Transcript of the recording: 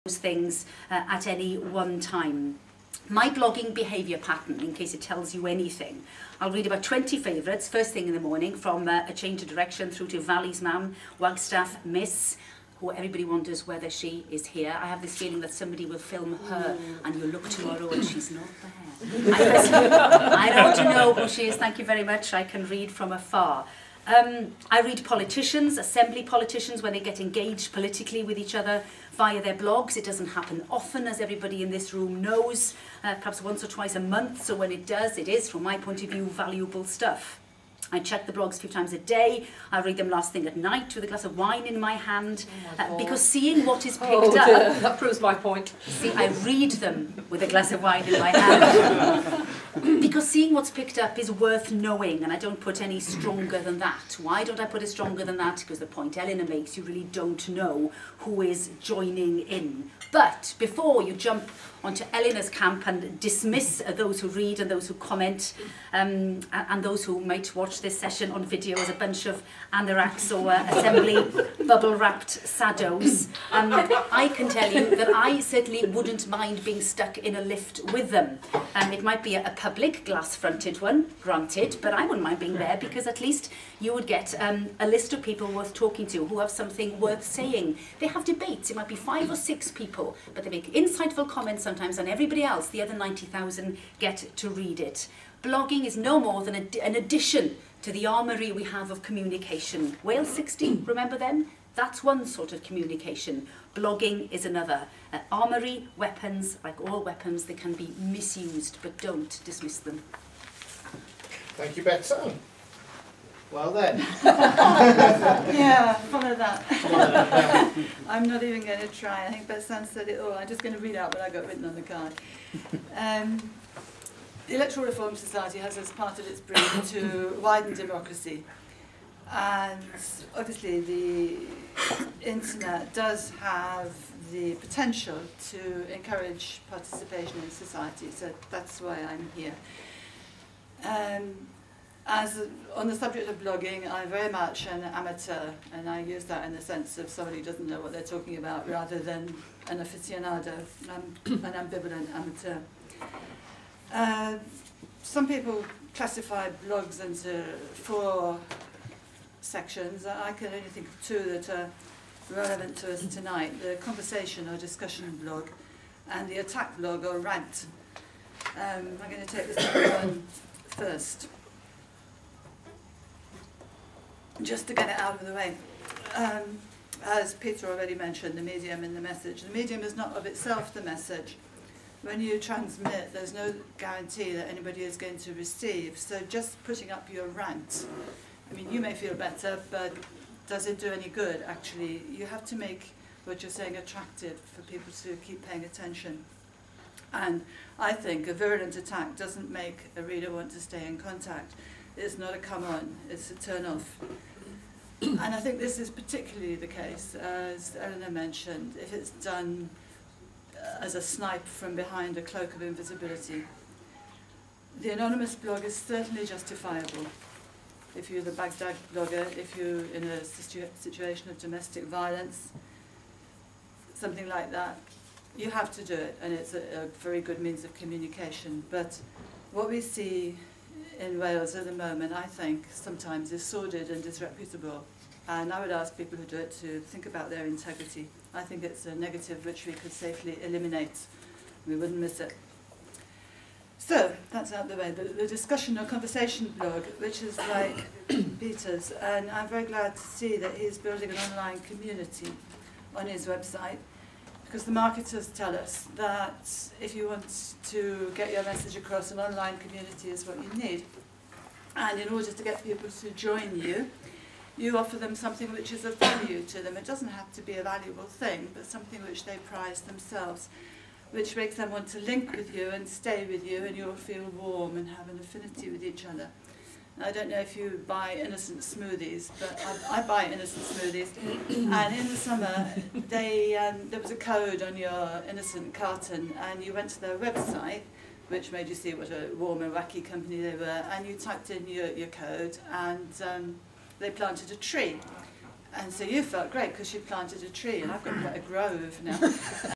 things at any one time. My blogging behaviour pattern, in case it tells you anything, I'll read about 20 favourites first thing in the morning, from A Change of Direction through to Valley's Mam, Wagstaff, Miss, who everybody wonders whether she is here. I have this feeling that somebody will film her and you'll look tomorrow and she's not there. I don't know who she is, thank you very much, I can read from afar. I read politicians, assembly politicians, when they get engaged politically with each other via their blogs. It doesn't happen often, as everybody in this room knows, perhaps once or twice a month, so when it does, it is, from my point of view, valuable stuff. I check the blogs a few times a day. I read them last thing at night with a glass of wine in my hand, because seeing what is picked up... That proves my point. See, I read them with a glass of wine in my hand. Because seeing what's picked up is worth knowing, and I don't put any stronger than that. Why don't I put it stronger than that? Because the point Eleanor makes, you really don't know who is joining in. But before you jump onto Eleanor's camp and dismiss those who read and those who comment, and those who might watch this session on video as a bunch of anoraks or assembly bubble-wrapped saddos, I can tell you that I certainly wouldn't mind being stuck in a lift with them. It might be a public glass-fronted one, granted, but I wouldn't mind being there, because at least you would get a list of people worth talking to who have something worth saying. They have debates, it might be 5 or 6 people, but they make insightful comments sometimes, and everybody else, the other 90,000, get to read it. Blogging is no more than an addition to the armoury we have of communication. Wales 60, remember them? That's one sort of communication. Blogging is another. Armoury, weapons, like all weapons, they can be misused, but don't dismiss them. Thank you, Betsy. Well then. Yeah, follow that. I'm not even going to try. I think Betsy said it all. I'm just going to read out what I got written on the card. The Electoral Reform Society has as part of its brief to widen democracy. And obviously the internet does have the potential to encourage participation in society, so that's why I'm here. On the subject of blogging, I'm very much an amateur, and I use that in the sense of somebody who doesn't know what they're talking about rather than an aficionado, an ambivalent amateur. Some people classify blogs into 4 sections. I can only think of 2 that are relevant to us tonight: the conversation or discussion blog and the attack blog or rant. I'm going to take this one first, just to get it out of the way. As Peter already mentioned, the medium and the message. The medium is not of itself the message. When you transmit, there's no guarantee that anybody is going to receive. So just putting up your rant, I mean, you may feel better, but does it do any good? Actually, you have to make what you're saying attractive for people to keep paying attention. And I think a virulent attack doesn't make a reader want to stay in contact. It's not a come on, it's a turn off. And I think this is particularly the case, as Eleanor mentioned, if it's done as a snipe from behind a cloak of invisibility. The anonymous blog is certainly justifiable. If you're the Baghdad blogger, if you're in a situation of domestic violence, something like that, you have to do it, and it's a very good means of communication. But what we see in Wales at the moment, I think, sometimes is sordid and disreputable. And I would ask people who do it to think about their integrity. I think it's a negative which we could safely eliminate. We wouldn't miss it. So, that's out of the way. The discussion or conversation blog, which is like Peter's, and I'm very glad to see that he's building an online community on his website, because the marketers tell us that if you want to get your message across, an online community is what you need. And in order to get people to join you, you offer them something which is of value to them. It doesn't have to be a valuable thing, but something which they prize themselves, which makes them want to link with you and stay with you, and you'll feel warm and have an affinity with each other. Now, I don't know if you buy innocent smoothies, but I buy innocent smoothies. And in the summer, there was a code on your innocent carton, and you went to their website, which made you see what a warm and wacky company they were, and you typed in your code, and they planted a tree. And so you felt great because you planted a tree, and I've got quite a grove now.